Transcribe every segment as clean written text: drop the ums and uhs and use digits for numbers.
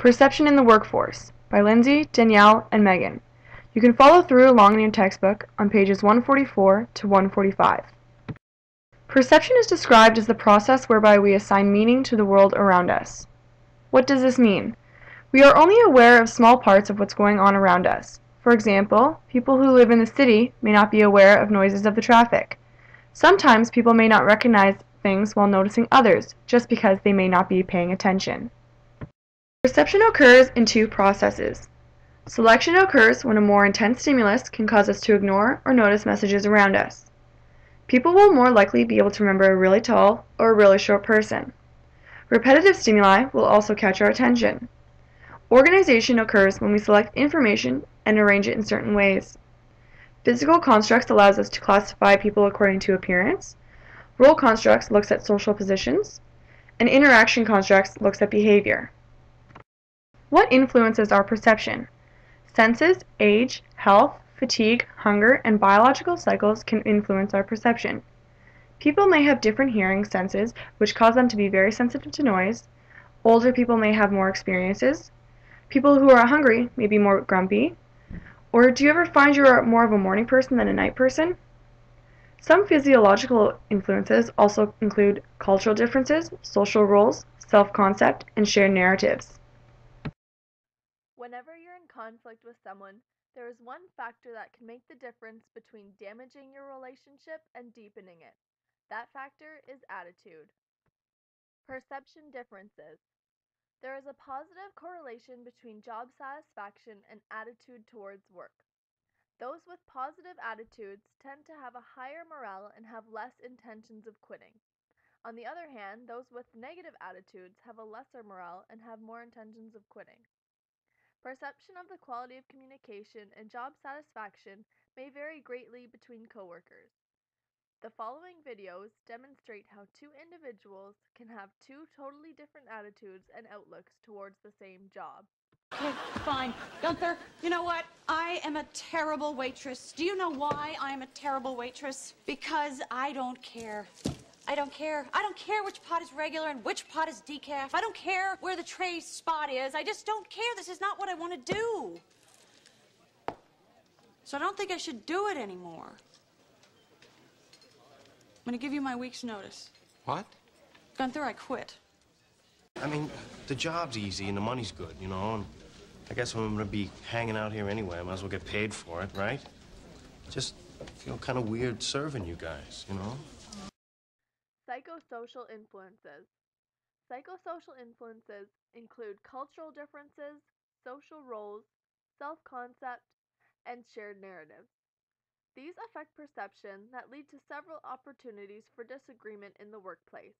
Perception in the Workforce by Lindsay, Danielle, and Meaghan. You can follow through along in your textbook on pages 144 to 145. Perception is described as the process whereby we assign meaning to the world around us. What does this mean? We are only aware of small parts of what's going on around us. For example, people who live in the city may not be aware of noises of the traffic. Sometimes people may not recognize things while noticing others, just because they may not be paying attention. Perception occurs in two processes. Selection occurs when a more intense stimulus can cause us to ignore or notice messages around us. People will more likely be able to remember a really tall or a really short person. Repetitive stimuli will also catch our attention. Organization occurs when we select information and arrange it in certain ways. Physical constructs allows us to classify people according to appearance. Role constructs looks at social positions. And interaction constructs looks at behavior. What influences our perception? Senses, age, health, fatigue, hunger, and biological cycles can influence our perception. People may have different hearing senses, which cause them to be very sensitive to noise. Older people may have more experiences. People who are hungry may be more grumpy. Or do you ever find you're more of a morning person than a night person? Some physiological influences also include cultural differences, social roles, self-concept, and shared narratives. Whenever you're in conflict with someone, there is one factor that can make the difference between damaging your relationship and deepening it. That factor is attitude. Perception differences. There is a positive correlation between job satisfaction and attitude towards work. Those with positive attitudes tend to have a higher morale and have less intentions of quitting. On the other hand, those with negative attitudes have a lesser morale and have more intentions of quitting. Perception of the quality of communication and job satisfaction may vary greatly between coworkers. The following videos demonstrate how two individuals can have two totally different attitudes and outlooks towards the same job. Okay, fine. Gunther, you know what? I am a terrible waitress. Do you know why I am a terrible waitress? Because I don't care. I don't care. I don't care which pot is regular and which pot is decaf. I don't care where the tray spot is. I just don't care. This is not what I want to do. So I don't think I should do it anymore. I'm going to give you my week's notice. What? Gunther, I quit. I mean, the job's easy and the money's good, you know, and I guess I'm gonna be hanging out here anyway. I might as well get paid for it, right? Just feel kind of weird serving you guys, you know? Psychosocial influences. Psychosocial influences include cultural differences, social roles, self-concept, and shared narratives. These affect perception that lead to several opportunities for disagreement in the workplace.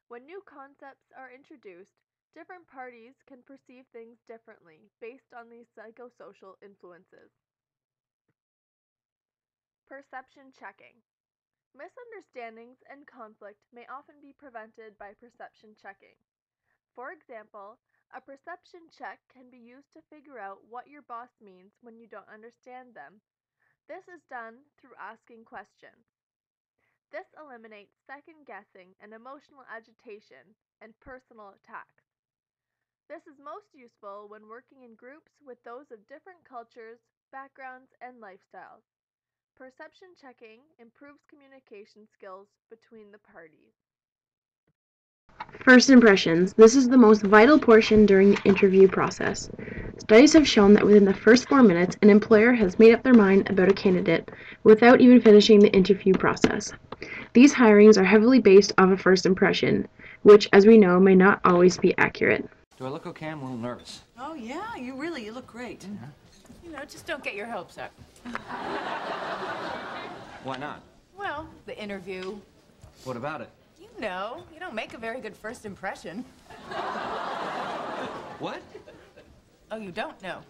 When new concepts are introduced, different parties can perceive things differently based on these psychosocial influences. Perception checking. Misunderstandings and conflict may often be prevented by perception checking. For example, a perception check can be used to figure out what your boss means when you don't understand them. This is done through asking questions. This eliminates second-guessing and emotional agitation and personal attacks. This is most useful when working in groups with those of different cultures, backgrounds, and lifestyles. Perception checking improves communication skills between the parties. First impressions. This is the most vital portion during the interview process. Studies have shown that within the first 4 minutes, an employer has made up their mind about a candidate without even finishing the interview process. These hirings are heavily based off a first impression, which, as we know, may not always be accurate. Do I look okay? I'm a little nervous. Oh, yeah, you look great. Yeah. You know, just don't get your hopes up. Why not? Well, the interview. What about it? You know, you don't make a very good first impression. What? Oh, you don't know.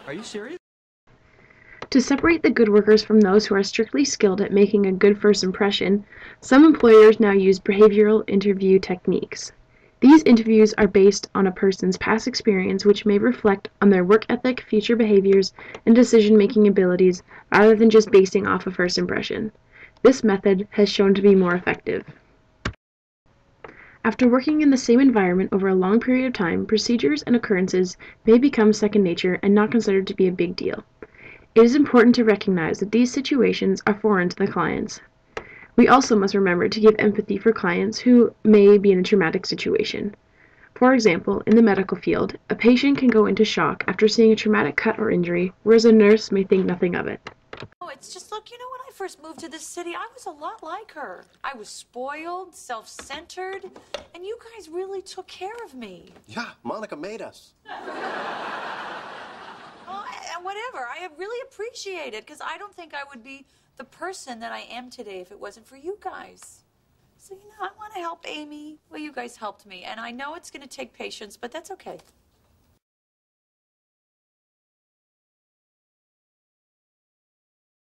Are you serious? To separate the good workers from those who are strictly skilled at making a good first impression, some employers now use behavioral interview techniques. These interviews are based on a person's past experience, which may reflect on their work ethic, future behaviors, and decision-making abilities, rather than just basing off a first impression. This method has shown to be more effective. After working in the same environment over a long period of time, procedures and occurrences may become second nature and not considered to be a big deal. It is important to recognize that these situations are foreign to the clients. We also must remember to give empathy for clients who may be in a traumatic situation. For example, in the medical field, a patient can go into shock after seeing a traumatic cut or injury, whereas a nurse may think nothing of it. Oh, it's just, look, when I first moved to this city, I was a lot like her. I was spoiled, self-centered, and you guys really took care of me. Yeah, Monica made us. Well, whatever. I really appreciate it, because I don't think I would be the person that I am today if it wasn't for you guys. So, I want to help Amy. Well, you guys helped me, and I know it's going to take patience, but that's okay.